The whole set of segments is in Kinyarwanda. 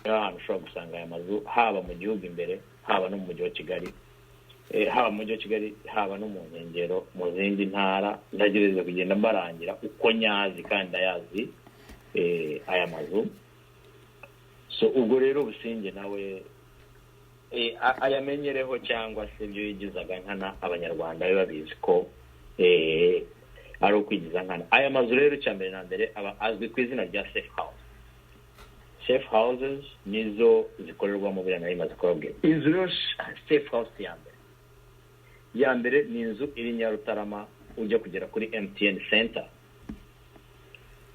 ahantu ushobora gusanga aya mazu haba mu gihugu imbere haba no mu mujyi wa Kigali, haba mu mujyi wa Kigali haba no mu nkengero mu zindi ntara. Ndagerageza kugenda mbarangira uko nyazi kandi ndayazi aya mazu. So ubwo rero Businge nawe ayamenyereho cyangwa se ibyo yigizaga nkana abanyarwanda be babizi ko ari ukwigiza nkana. Aya mazu rero cyambere na mbere aba azwi ku izina rya safe house. Safe houses nizo zikorerwamo biriya nari maze kubabwira. Inzu rero safe house ya mbere ni inzu iri Nyarutarama ujya kugera kuri MTN Center,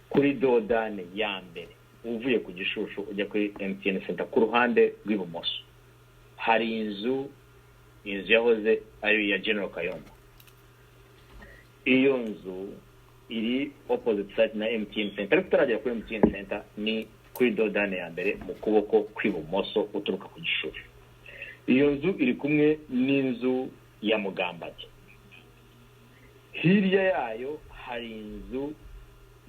kuri dodane ya mbere uvuye ku Gishushu ujya kuri MTN Center, ku ruhande rw'ibumoso hari inzu yahoze ari ya General Kayumba. Iyo nzu iri opposite side na MTN Center, ariko utaragera kuri MTN Center ni kuri dodane ya mbere mu kuboko kw'ibumoso uturuka ku Gishushu. Iyo nzu iri kumwe n'inzu ya Mugambage. Hirya yayo hari inzu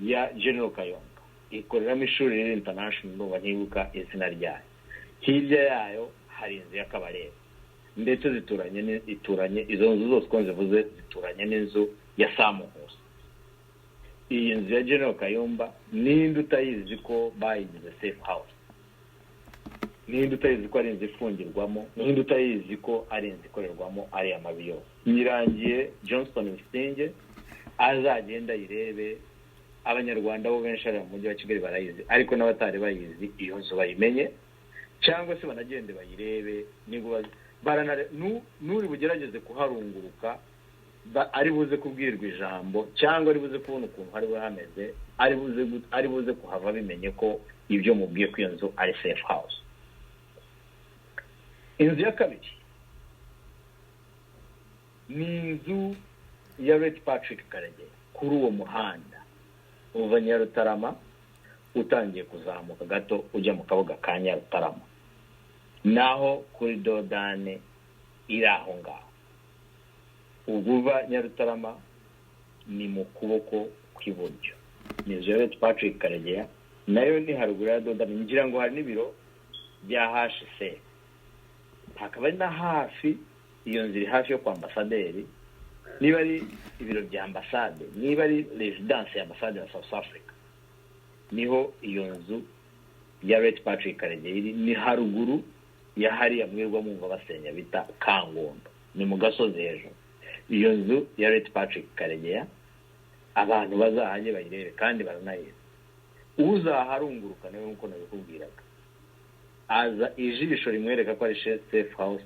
ya General Kayumba ikoreramo ishuri riri international n'ubu ntibuka izina ryayo. Hirya yayo hari inzu ya Kabarebe, ndetse ituranye izo nzu zose uko zivuze zituranye n'inzu ya Samuhuza. Iyi nzu ya General Kayumba ninde utayizi ko bayigize safe house? Ninde utayizi ko ari inzu ifungirwamo? Ninde utayizi ko ari inzu ikorerwamo ari amabi yose? Yirangiye Johnston Businge azagenda yirebe. Abanyarwanda bo benshi ari mu mujyi wa Kigali barayizi, ariko n'abatari bayizi iyo nzu bayimenye, cyangwa se banagende bayirebe. Niba nuri bugerageze kuharunguruka ari buze kubwirwa ijambo cyangwa ari buze kubona ukuntu hari hameze, ari buze kuhava bimenye ko ibyo mubwiye ko iyo nzu ari safe house. Inzu ya kabiri ni inzu ya Red Patrick Karegeya kuri uwo muhanda uva Nyarutarama utangiye kuzamuka gato ujya mu kabuga ka Nyarutarama, naho kuri dodane iri aho ngaho. Uguva Nyarutarama ni mu kuboko kw'iburyo ni inzu ya Red Patrick Karegeya, nayo ni haruguru ya dodane. Ngira ngo hari n'ibiro bya HC, hakaba ari na hafi. Iyo nzu iri hafi yo kwa ambasaderi, niba ari ibiro bya ambasade, niba ari residence ya ambasade ya South Africa, niho iyo nzu ya Red Patrick Karegeya iri. Ni haruguru ya hariya mwirwa mumva basenya bita Kangondo, ni mu gasozi hejuru. Iyo nzu ya Red Patrick Karegeya abantu bazahanye bayirebe kandi baranayizi. Uzaharunguruka nawe nkuko nabikubwiraga, aza ijisho rimwereka ko ari safe house.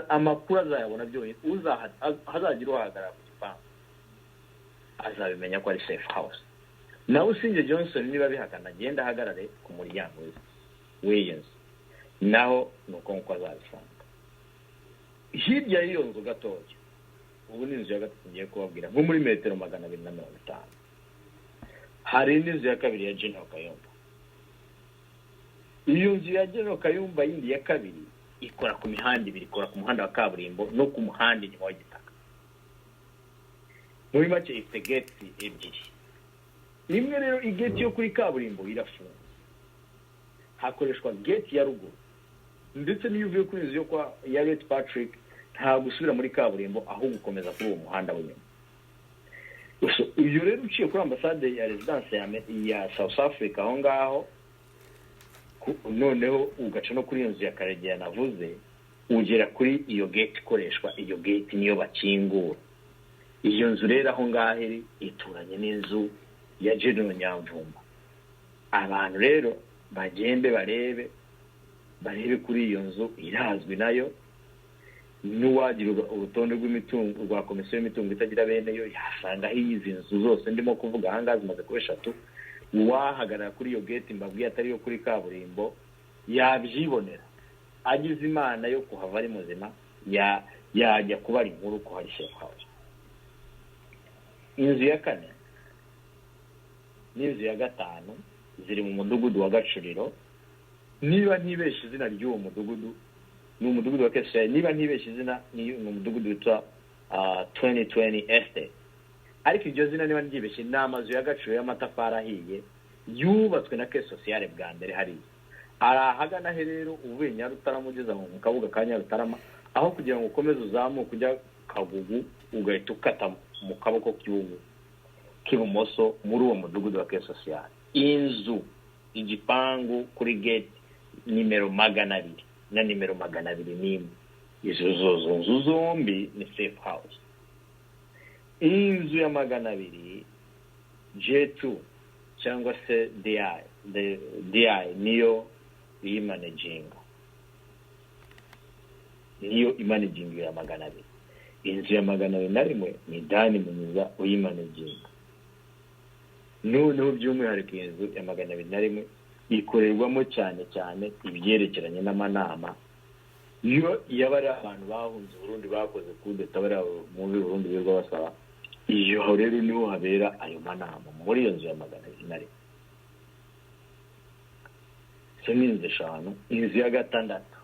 Amakuru azayabona byonyine, hazagira uhagarara ku gipangu azabimenya ko ari safe house. Nawe Businge Johnson niba bihakana agenda ahagarare ku muryango w'iyo nzu, naho nuko nkuko azabisanga. Hirya y'iyo nzu gatoya, ubu ni inzu ya gatatu ngiye kubabwira, nko muri metero 250 hari n'inzu ya kabiri ya General Kayumba. Iyo nzu ya General Kayumba yindi ya kabiri ikora ku mihanda ibiri, ikora ku muhanda wa kaburimbo no ku muhanda inyuma w'igitaka. Muri make ifite gate ebyiri. Imwe rero igate yo kuri kaburimbo irafunga, hakoreshwa gate ya ruguru, ndetse n'iyo uvuye kuri inzu yo kwa ya Red Patrick nta gusubira muri kaburimbo, aho gukomeza kuri uwo muhanda w'inyuma. Iyo rero uciye kuri ambasade ya residence ya South Africa aho ngaho, noneho ugaca no kuri iyo nzu ya Karegeya navuze, ugera kuri iyo gate ikoreshwa. Iyo gate niyo bakingura. Iyo nzu rero aho ngaho iri ituranye n'inzu ya General Nyamvumba. Abantu rero bagende barebe kuri iyo nzu, irazwi nayo. N'uwagira urutonde rw'imitungo rwa komisiyo y'imitungo itagira bene yo yasanga hizi nzu zose ndimo kuvuga ahangaha zimaze kuba 3. Uwahagarara kuri iyo gate mbabwiye atari yo kuri kaburimbo yabyibonera. Agize imana yo kuhava ari muzima yajya kubara inkuru ko hari safe house. Inzu ya 4 n'inzu ya 5 ziri mu mudugudu wa Gacuriro. Niba ntibeshe izina ry'uwo mudugudu ni umudugudu wa Keshayi. Niba ntibeshe izina ni umudugudu witwa 2020 Estate. Ariko iryo zina niba ntibeshe ni amazu ya Gacuriro y'amatafari ahiye yubatswe na Caisse Sociale bwa mbere hari. arahagana he rero uvuye Nyarutarama ugeza mu kabuga ka Nyarutarama, aho kugira ngo ukomeze uzamuke ujya Kagugu ugahita ukata mu kaboko k'ibumoso muri uwo mudugudu wa Kesosiyali. Inzu igipangu kuri gate nimero 200 na nimero 201, izo nzu zombi ni safe house. Inzu ya 200 J2 cyangwa se DI niyo imanaginga, niyo imanaginga ya 200. Inzu ya 201 ni Dani Munyuza uyimanaginga. Noneho by'umwihariko inzu ya 201 ikorerwamo cyane cyane ibyerekeranye n'amanama. Iyo yabari abantu bahunze Burundi bakoze kudeta bari mu Burundi birwa basaba, iyo rero niho habera ayo manama muri iyo nzu ya 201. Inzu eshanu. Inzu ya gatandatu,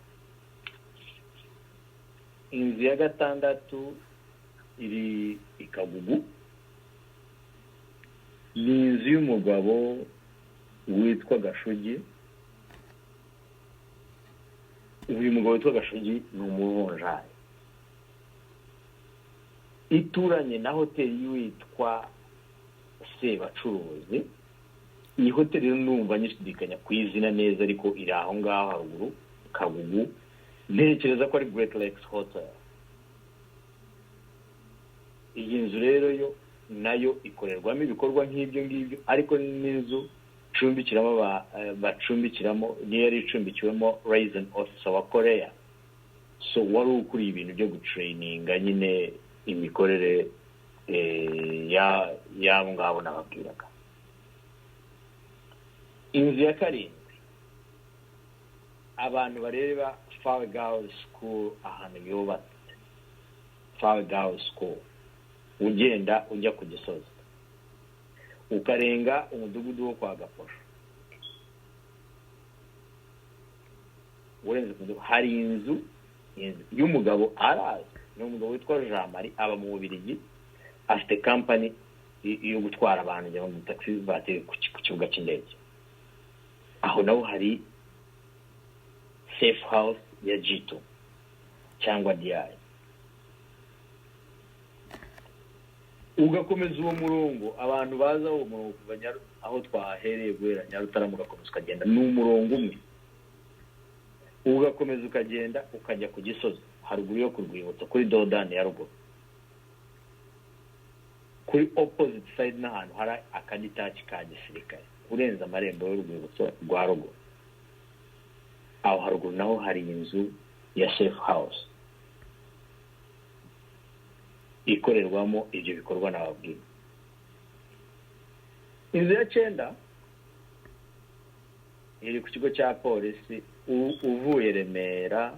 inzu ya gatandatu iri Ikagugu, ni inzu y'umugabo witwa Gashugi. Uyu mugabo witwa Gashugi ni umuvunjayi, ituranye na hoteli witwa Sebacuruzi. Iyi hoteli numva nyishidikanya ku izina neza, ariko iri aho ngaho haruguru Kagugu. Ntekereza ko ari Great Lakes Hotel. Iyi nzu rero yo nayo ikorerwamo ibikorwa nk'ibyo ngibyo, ariko n'inzu cumbikiramo bacumbikiramo niyo yari icumbikiwemo Raisin Officer wa Korea. So wari ukuri ibintu byo gutraininga nyine imikorere ya ngabo nababwiraga. Inzu ya karindwi, abantu bareba Far Girls School ahantu yubatse. Far Girls School ugenda ujya ku Gisozi ukarenga umudugudu wo kwa Gaposho, urenze hari inzu y'umugabo arazi, ni umugabo witwa Jean Marie, aba mu Bubiligi, afite company yo gutwara abantu njya mu taxi batiri ku kibuga cy'indege. Aho naho hari safe house ya G2 cyangwa DI. Ugakomeza uwo murongo, abantu baza uwo murongo kuva aho twahereye guhera Nyarutarama ugakomeza ukagenda n'umurongo umwe, ugakomeza ukagenda ukajya ku Gisozi haruguru yo ku Rwibutso kuri Dodani ya ruguru, kuri opposite side n'ahantu hari akaditaci ka gisirikare urenza amarembo y'Urwibutso rwa ruguru. Aho haruguru naho hari inzu ya safe house ikorerwamo ibyo bikorwa nababwiye. Inzu ya 9 iri ku kigo cya polisi uvuye Remera,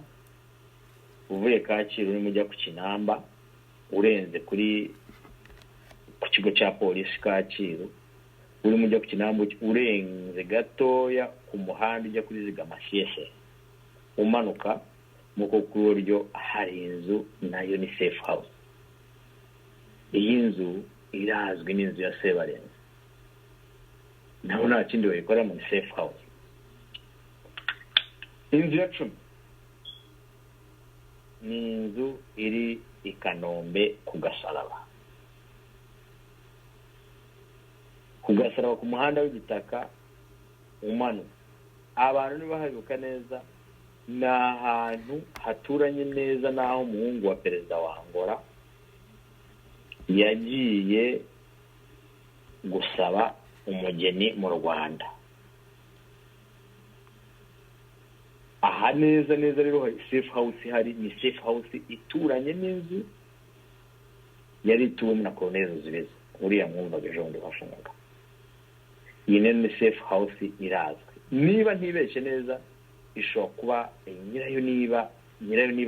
uvuye Kacyiru urimo ujya ku Kinamba, urenze ku kigo cya polisi Kacyiru urimo ujya ku Kinamba, urenze gatoya ku muhanda ujya kuri Zigama CSE, umanuka mu kokuryo hari inzu nayo ni safe house. Iyi nzu irazwi n'inzu ya Sebarenze, naho nta kindi bayikora mu safe house. Inzu ya 10 ni inzu iri i Kanombe ku Gasaraba. Ku Gasaraba ku muhanda w'igitaka umanuka, abantu nibaharuka neza, ni ahantu haturanye neza n'aho umuhungu wa perezida wa Angola yagiye gusaba umugeni mu Rwanda. Aha neza rero hari safe house, hari ni safe house ituranye n'inzu yari ituwemo na Colonel Ruzibeza uriya mwumvaga ejo bundi bafungaga. Iyi ni safe house irazwi, niba ntibeshye neza ishobora kuba nyirayo niba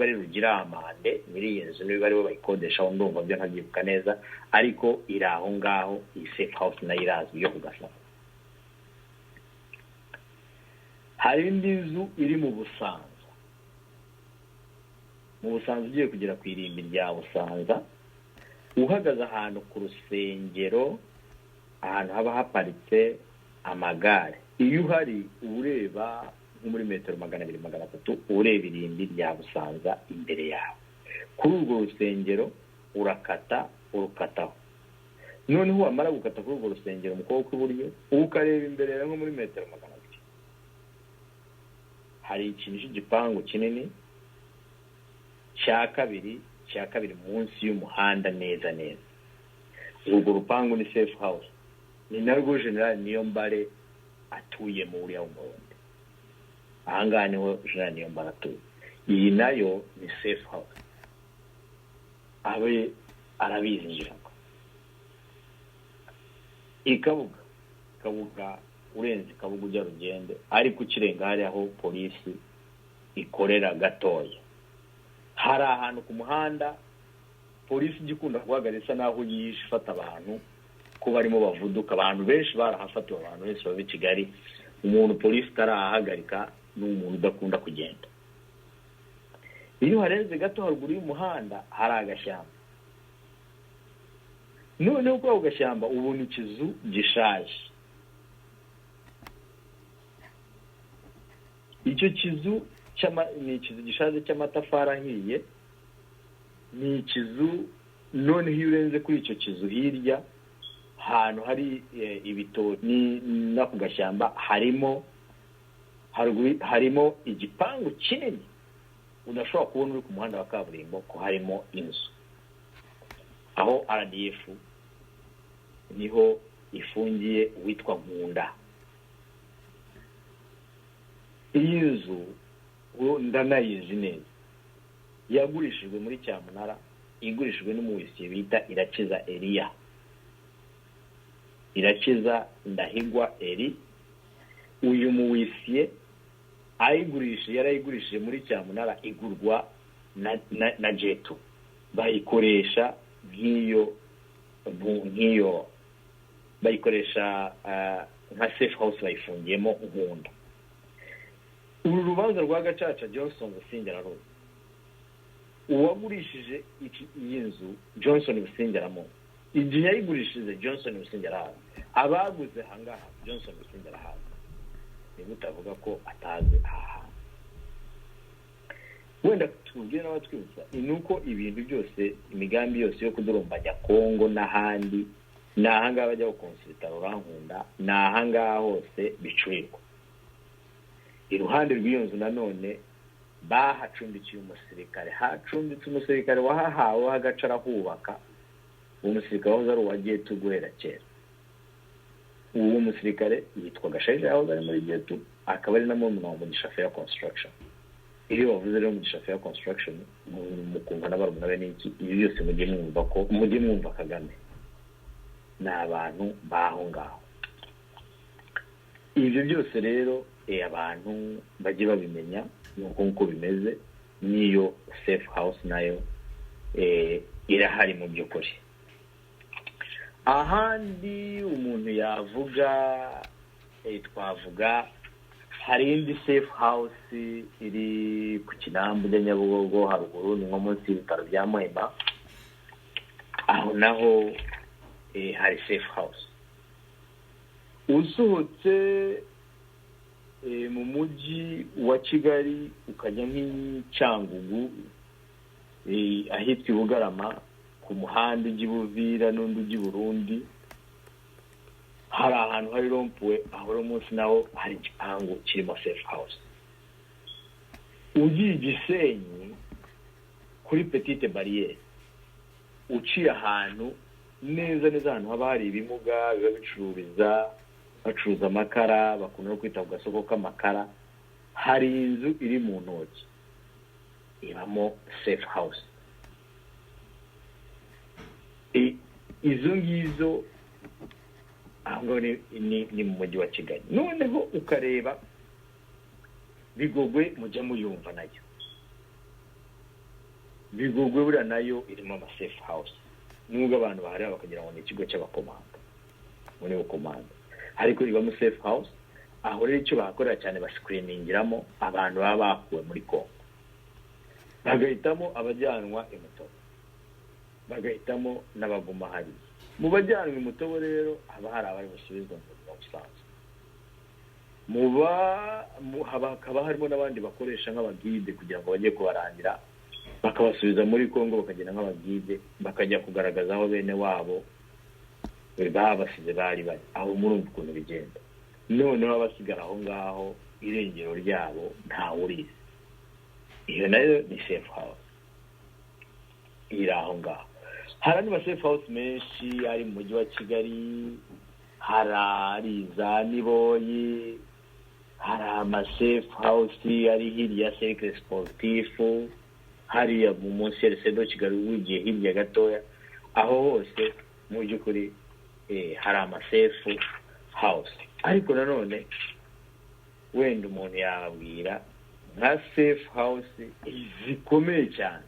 ari Rugiramande, nyiri iyi nzu niba ari we bayikodesha, ndumva byo ntabyibuka neza, ariko iri aho ngaho. Iyi safe house nayo irazwi yo ku Gasaraba. Hari indi nzu iri mu Busanza. Mu Busanza ugiye kugera ku irimbi rya Busanza, uhagaze ahantu ku rusengero, ahantu haba haparitse amagare, iyo uhari ureba nko muri metero 200-300 ureba irimbi rya Busanza imbere yawe. Kuri urwo rusengero urukataho, noneho wamara gukata kuri urwo rusengero mu kuboko kw'iburyo ukareba imbere yawe nko muri metero 200 hari ikintu cy'igipangu kinini cya kabiri munsi y'umuhanda neza. Urwo rupangu ni safe house, ni narwo General Niyombare atuye mu uriya w'umurundi. Ahangaha niho General Niyombare atuye. Iyi nayo ni safe house, abe arabizi njirako. Ikabuga urenze Kabuga ujya Rugende, ariko ukirenga hari aho polisi ikorera gatoya. Hari ahantu ku muhanda polisi igikunda guhagarika naho yishifata abantu ko barimo bavuduka. Abantu benshi barahafatiwe, abantu benshi baba i Kigali. Umuntu polisi tarahagarika n'umuntu udakunda kugenda. Iyo harenze gato haruguru y'umuhanda hari agashyamba. Noneho kwa ugashyamba ubona ikizu gishaje. Icyo kizu ni ikizu gishaje cy'amatafari ahiye. Ni ikizu noneho iyo urenze kuri icyo kizu hirya ahantu hari ibitoki n'ako gashyamba harimo igipangu kinini udashobora kubona uri ku muhanda wa kaburimbo ko harimo inzu. Aho RDF niho ifungiye witwa Nkunda. Iyi nzu ndanayizi neza, yagurishijwe muri Cyamunara, igurishijwe n'umuwisiye bita Irakiza Elia. Irakiza Ndahigwa Eri. Uyu muwisiye yarayigurishije muri Cyamunara, igurwa na Jetu. Bayikoresha nk'iyo bayikoresha nka safe house, bayifungiyemo Nkunda. Uru rubanza rwa Gacaca Johnson Busingye Rose, uwagurishije iyi nzu Johnson Busingye Ramo, igihe yayigurishije Johnson Busingye Ramo, abaguze hangaha Johnson Busingye Ramo, niba utavuga ko atazi aha. Wenda tubwire n'abatwibutsa nuko ibintu byose, imigambi yose yo kudurumbanya Kongo n'ahandi, n'ahangaha bajya gukonsulta Rurankunda, n'ahangaha hose bicurirwa. Iruhande rw'iyo nzu nanone bahacumbikiye umusirikare, hacumbitse umusirikare wahahawe hagaca arahubaka. Uwo musirikare wahoze ari uwa Getu guhera kera. Uwo musirikare yitwa Gashaija, yahoze ari muri Getu, akaba ari na murumuna wa Mugisha Fair Construction. Iyo bavuze rero Mugisha Fair Construction mukumva n'abarumuna be n'iki, ibi byose mujye mwumva Kagame ni abantu baho ngaho. Ibyo byose rero abantu bajye babimenya nuko bimeze. Niyo safe house nayo irahari mu by'ukuri. Ahandi umuntu yavuga, twavuga hari indi safe house iri ku Kinamba ya Nyabugogo haruguru, ni nko munsi y'ibitaro bya Muhima. Aho naho hari safe house. Usohotse mu mujyi wa Kigali ukajya nk'Icyangugu, ahitwa i Bugarama, ku muhanda ujya i Buvira n'undi ujya i Burundi, hari ahantu hari rompuwe. Aho rero munsi naho hari igipangu kirimo safe house. Ugiye Gisenyi kuri Petite Barriere, uciye ahantu neza ahantu haba hari ibimuga biba bacuruza amakara, bakunda no kwita ku gasoko k'amakara, hari inzu iri mu ntoki ibamo safe house. Izo ngizo aho ni mu mujyi wa Kigali. Noneho ukareba Bigogwe, mujya muyumva nayo. Bigogwe buriya nayo irimo ama safe house, nubwo abantu bahareba bakagira ngo ni ikigo cy'abakomanda muri ukomanda, ariko ibamo safe house. Aho rero icyo bakorera cyane bascreeningiramo abantu baba bakuwe muri Kongo, bagahitamo abajyanwa imutobo, bagahitamo n'abaguma hari. Mu bajyanwa imutobo rero haba hari abari busubizwa mu buzima busanzwe. hakaba harimo n'abandi bakoresha nk'abagide kugira ngo bajye kubarangira bakabasubiza muri Kongo bakagenda nk'abagide bakajya kugaragaza aho bene wabo babasize bari bari aho murumva ukuntu bigenda. Noneho abasigara aho ngaho irengero ryabo ntawe urizi. Iyo nayo ni safe house iri aho ngaho. Hari andi safe house menshi ari mu mujyi wa Kigali, hari za Niboyi, hari amasafe house ari hirya Cercle Sportif, hariya mu munsi ya Resedo Kigali wigiye hirya gatoya. Aho hose mu by'ukuri hari amasafe house. Ariko nanone wenda umuntu yabwira nka safe house zikomeye cyane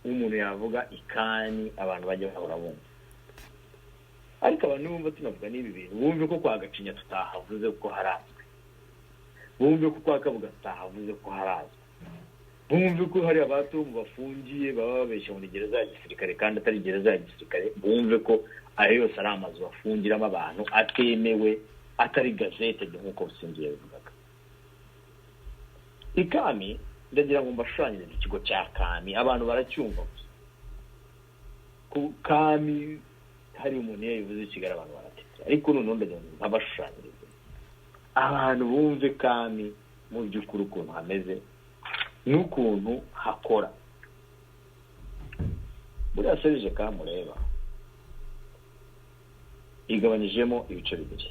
umuntu yavuga ikani abantu bajya bahora bumva. Ariko abantu bumva tunavuga n'ibi bintu bumve ko kwa Gacinya tutahavuze ko harazwe, bumve ko kwa Kabuga tutahavuze ko harazwe, bumve ko hari abantu bafungiye baba babeshya muri gereza ya gisirikare kandi atari gereza ya gisirikare, bumve ko ayo yose ari amazu bafungiramo abantu atemewe, atari gazete nk'uko Busingiye bivugaga. Ikami ndagira ngo mbashushanyirize ikigo cya Kami, abantu baracyumva gusa ku Kami hari umuntu yabivuze Kigali abantu baratete, ariko noneho ndagira ngo mbashushanyirize abantu bumve Kami mu by'ukuri ukuntu hameze n'ukuntu hakora. Buriya serije kamureba igabanyijemo ibice bibiri.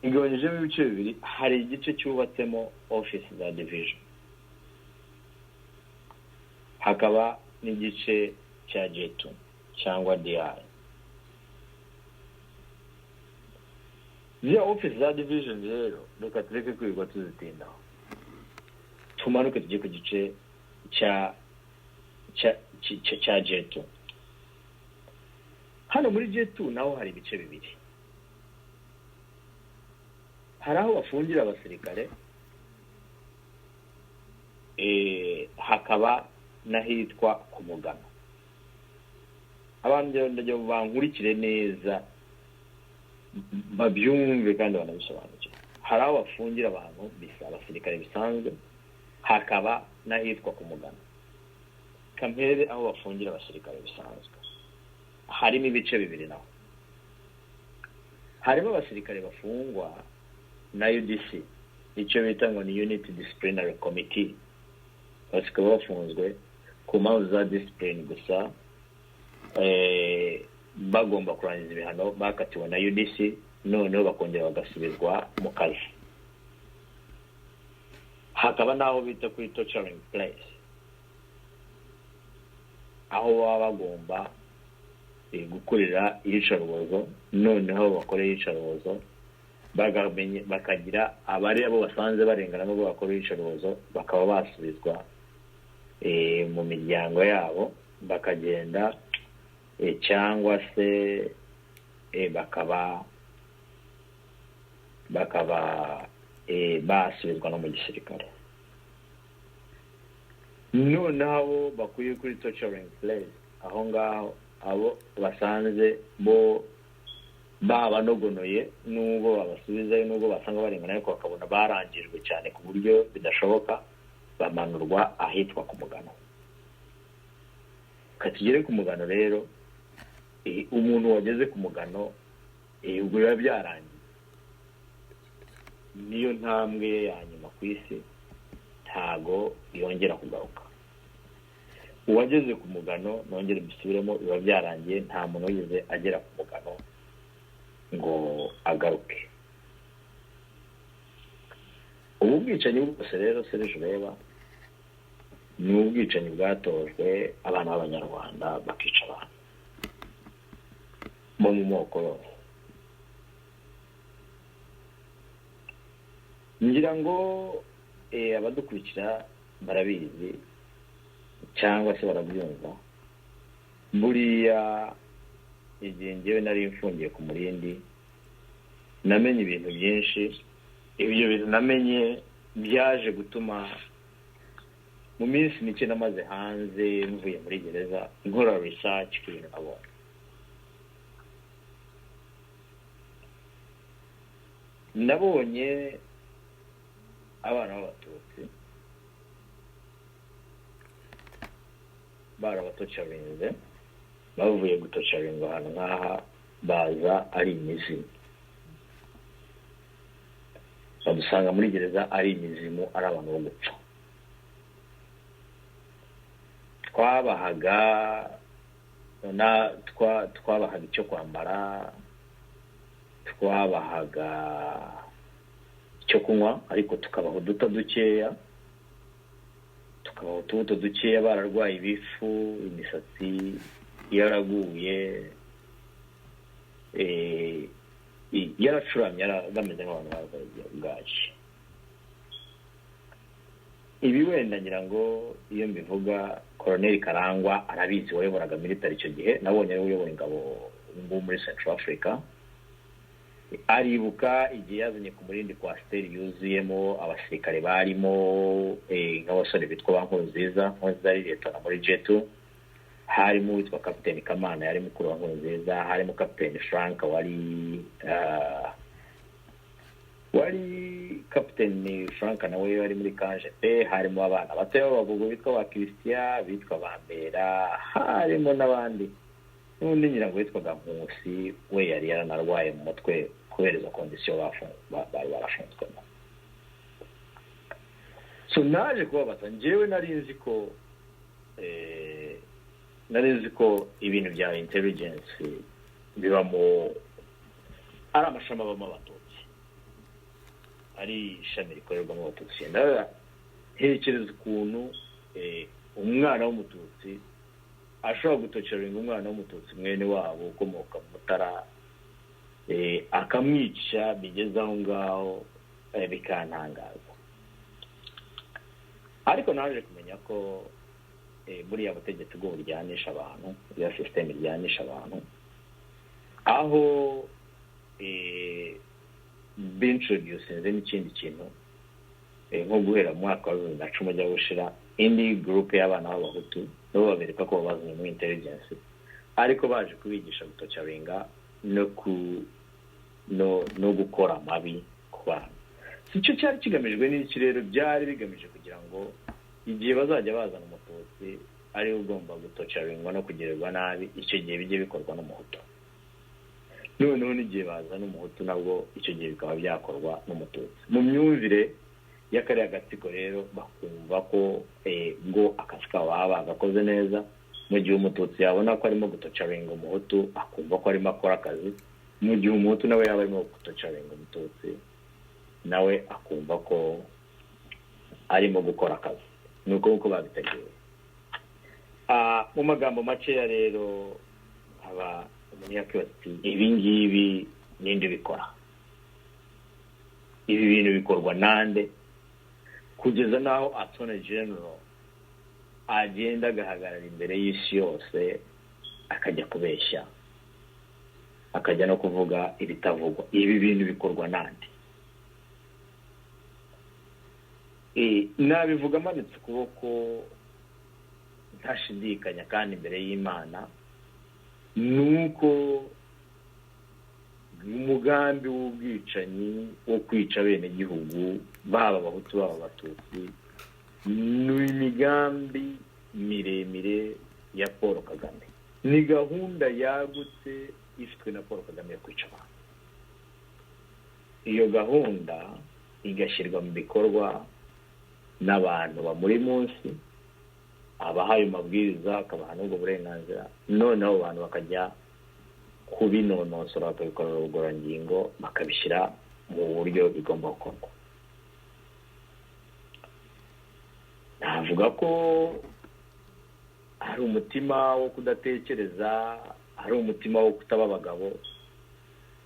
Igabanyijemo ibice bibiri, hari igice cyubatsemo office za division, hakaba n'igice cya J2 cyangwa DI. Zia office za division rero reka tureke kwirwa tuzitindaho, tumanuke tujye ku gice cya J2. Hano muri J2 naho hari ibice bibiri. Hari aho bafungira abasirikare, hakaba n'ahitwa ku Mugano. Abantu ndajya bankurikire neza babyumve kandi banabisobanukirwe. Hari aho bafungira abantu bisa abasirikare bisanzwe, hakaba n'ahitwa ku Mugano. Kampere aho bafungira abasirikare bisanzwe harimo ibice bibiri naho. Harimo abasirikare bafungwa na UDC, icyo bita ngo ni Unit Disciplinary Committee. Basikaba bafunzwe ku mpamvu za discipline gusa, bagomba kurangiza ibihano bakatiwe na UDC, noneho bakongera bagasubizwa mu kazi. Hakaba naho bita kuri torturing place, aho baba bagomba gukorera iyicarubozo, noneho bakorera iyicarubozo bakagira abari abo basanze barengana n'ubwo bakora iyicarubozo bakaba basubizwa mu miryango yabo, bakagenda cyangwa se bakaba basubizwa no mu gisirikare. Noneho bakuye kuri torturing place, aho ngaho abo basanze bo babanogonoye n'ubwo babasubizayo n'ubwo basanga barengana ariko bakabona barangijwe cyane ku buryo bidashoboka, bamanurwa ahitwa ku Mugano. Katugere ku Mugano rero, umuntu wageze ku Mugano ubwo biba byarangiye, niyo ntambwe ya nyuma ku isi, ntago yongera kugaruka. Uwageze ku Mugano nongere mbisubiremo, biba byarangiye, nta muntu wigeze agera ku Mugano ngo agaruke. Ubu bwicanyi bwose rero Serge ureba ni ubwicanyi bwatojwe abana b'Abanyarwanda bakica abantu mu moko yose. Ngira ngo abadukurikira barabizi cyangwa se barabyumva. Buriya igihe njyewe nari mfungiye ku Murindi namenye ibintu byinshi. Ibyo bintu namenye byaje gutuma mu minsi mike namaze hanze mvuye muri gereza nkora research ku bintu nabonye. nabonye abana b'abatutsi barabatocarinze, bavuye gutocaringa ahantu nk'aha baza ari imizimu, badusanga muri gereza ari imizimu, ari abantu bo gupfa. Twabahaga icyo kwambara, twabahaga icyo kunywa, ariko tukabaha uduta dukeya, tukabaha utubuto dukeya. Bararwaye ibifu, imisatsi yaraguye, yaracuramye, bameze nk'abantu barwaye bwaki. Ibi wenda ngira ngo iyo mbivuga, Colonel Karangwa arabizi, wayoboraga military icyo gihe, nabonye ari uyobora ingabo muri Central Africa. Aribuka igihe yazanye ku murindi kwa Steli yuzuyemo abasirikare barimo nk'abasore bitwa ba Nkurunziza ari leta muri J2, harimo witwa Captain Kamana yari mukuru wa Nkurunziza, harimo Captain Frank wari Captain Frank nawe wari muri KGP, harimo abana bato b'abagogo bitwa ba Christian, bitwa Bambera, harimo n'abandi n'undi nyirango witwaga Nkusi, we yari yaranarwaye mu mutwe kubera izo kondisiyo bari barafunzwemo. So naje kubabaza, njyewe nari nzi ko ibintu bya intelligence bibamo ari amashami abamo abatutsi, ari ishami rikorerwamo abatutsi. Hekereza ukuntu umwana w'umututsi ashobora gutocaringa umwana w'umututsi mwene wabo ukomoka mu Mutara, akamwica bigeze aho ngaho, bikantangaza. Ariko naje kumenya ko buriya butegetsi bwo buryanisha abantu, ya system iryanisha abantu, aho bintroducinze n'ikindi kintu nko guhera mu mwaka wa 2010 ujya gushira indi group y'abana b'abahutu nabo babereka ko bazanye mu intelligence, ariko baje kubigisha gutocaringa no gukora amabi ku bana. Icyo cyari kigamijwe n'iki rero? Byari bigamije kugira ngo igihe bazajya bazana umututsi ari ugomba gutocaringwa no kugirirwa nabi, icyo gihe bijye bikorwa n'umuhutu. Noneho n'igihe bazana umuhutu nabwo icyo gihe bikaba byakorwa n'umututsi. Mu myumvire y'akariya gatsiko rero bakumva ko ngo akazi kabo baba bagakoze neza, mu gihe umututsi yabona ko arimo gutocaringa umuhutu akumva ko arimo akora akazi, mu gihe umuhutu nawe yaba arimo gutocaringa umututsi nawe akumva ko arimo gukora akazi. Nuko babiteguye. Mu magambo makeya rero aba umunyakibazo ibi ngibi ninde bikora? Ibi bintu bikorwa nande? Kugeza naho Attorney General agenda agahagarara imbere y'isi yose akajya kubeshya, akajya no kuvuga ibitavugwa. Ibi bintu bikorwa nande? Nabivuga manitse ukuboko ntashidikanya kandi imbere y'Imana, nuko umugambi w'ubwicanyi wo kwica bene gihugu baba abahutu baba abatutsi ni imigambi miremire ya Paul Kagame. Ni gahunda yagutse ifitwe na Paul Kagame yo kwica abantu. Iyo gahunda igashyirwa mu bikorwa n'abantu bamuri munsi, abahaye mabwiriza akabaha n'ubwo burenganzira, noneho abantu bakajya kubinonosora bakabikorera ubugororangingo, bakabishyira mu buryo bigomba gukorwa. Navuga ko hari umutima wo kudatekereza, hari umutima wo kutaba abagabo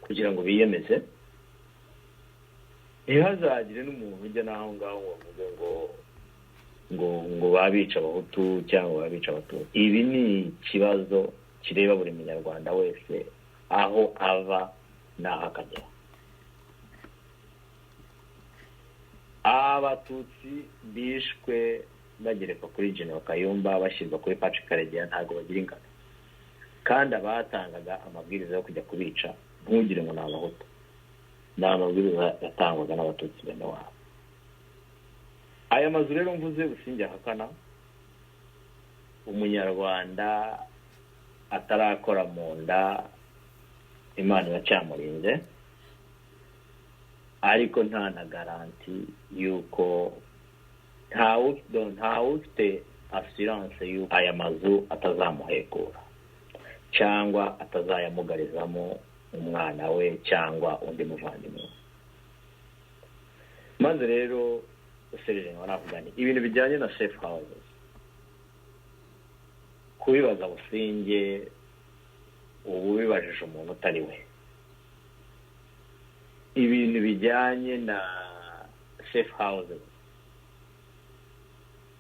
kugira ngo biyemeze. Ntihazagire n'umuntu ujya n'aho ngaho bavuge ngo babica abahutu cyangwa babica abatutsi. Ibi ni ikibazo kireba buri munyarwanda wese aho ava n'aho akagera. Abatutsi bishwe bagereka kuri General Kayumba, bashyirwa kuri Patrick Karegeya, ntabwo bagira ingano. Kandi abatangaga amabwiriza yo kujya kubica ntugire ngo ni abahutu, nta mabwiriza yatangwaga n'abatutsi bene wabo. Aya mazu rero mvuze Busingye ahakana, umunyarwanda atarakora mu nda Imana iracyamurinze, ariko nta na garanti yuko ntawe ufite assurance yuko aya mazu atazamuhekura cyangwa atazayamugarizamo umwana we cyangwa undi muvandimwe. Maze rero Serge waravuga ni ibintu bijyanye na safe houses, kubibaza Busingye ubu bibajije umuntu utari we. Ibintu bijyanye na safe houses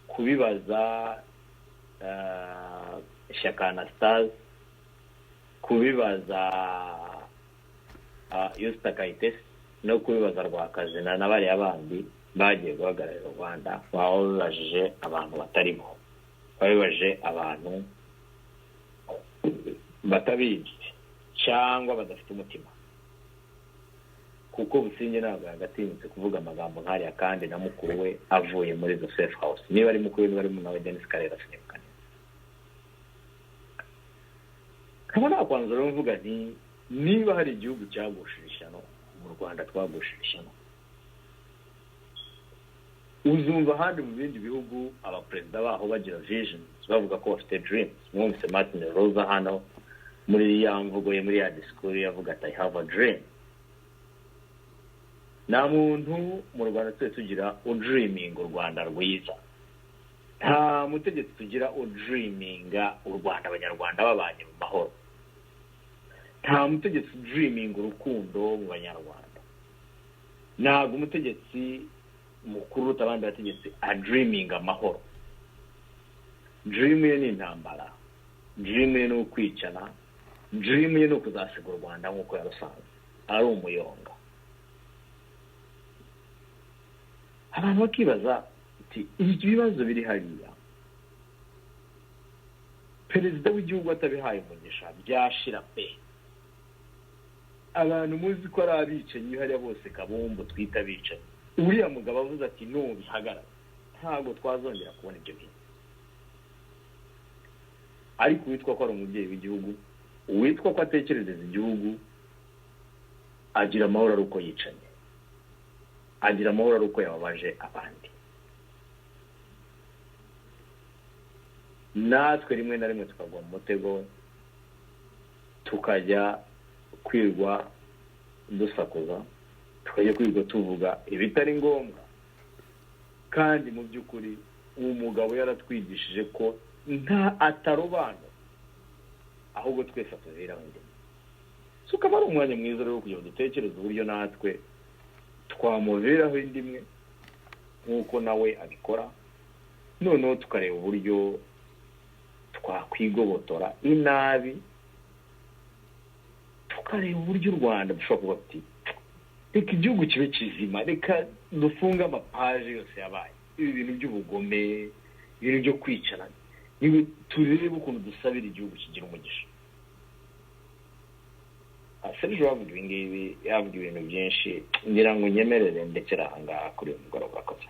kubibaza Shyaka Anastase, kubibaza Yusta Kayitesi no kubibaza Rwakazina n'abari abandi bagiye guhagararira u Rwanda, baba bibajije abantu batari bo, babibajije abantu batabizi cyangwa badafite umutima, kuko Busingye ntabwo yagatinyutse kuvuga amagambo nk'ariya kandi na mukuru we avuye muri the safe house. Niba ari mukuru we niba ari nawe Denis Karera sinibukane. Kaba nakwanza rero mvuga nti niba hari igihugu cyagushije ishyano, mu Rwanda twagushije ishyano. Uzumva ahandi mu bindi bihugu abaperezida baho bagira visions, bavuga ko bafite dreams. Mwumvise Martin Rosa hano muri ya mvugo ye, muri ya discours yavuga ati I have a dream. Nta muntu mu Rwanda twese tugira udreaming u Rwanda rwiza. Nta mutegetsi tugira udreaminga u Rwanda abanyarwanda babanye mu mahoro. Nta mutegetsi dreaming urukundo mu banyarwanda. Ntabwo umutegetsi mukuru utabandi bategetsi a dreaming amahoro. Dream ye ni intambara, dream ye ni ukwicana, dream ye ni ukuzasiga u Rwanda nk'uko yarusanze ari umuyonga. Abantu bakibaza ati ibibazo biri hariya, perezida w'igihugu atabihaye umugisha byashira pe. Abantu muzi ko ari abicanyi hariya bose kabumbu twita abicanyi, uriya mugabo avuze ati no bihagarara, ntabwo twazongera kubona ibyo bintu. Ariko witwa ko ari umubyeyi w'igihugu, witwa ko atekerereza igihugu, agira amahoro ari uko yicanye, agira amahoro ari uko yababaje abandi. Natwe rimwe na rimwe tukagwa mu mutego, tukajya kwirwa dusakuza, tukajya kwirwa tuvuga ibitari ngombwa, kandi mu by'ukuri uwo mugabo yaratwigishije ko nta atarobanura, ahubwo twese atuziraho indi. So ukaba ari umwanya mwiza rero kugira ngo dutekereze uburyo natwe twamuviraho indi imwe nk'uko nawe abikora, noneho tukareba uburyo twakwigobotora inabi, tukareba uburyo u Rwanda dushobora kuba ati reka igihugu kibe kizima, reka dufunge amapaje yose yabaye ibi bintu by'ubugome, ibintu byo kwicana, niba turebe ukuntu dusabira igihugu kigira umugisha. Serge wavuga ibi ngibi, yavuga ibintu byinshi, ngira ngo nyemerere ndekera aha ngaha kuri uyu mugoroba. Urakoze.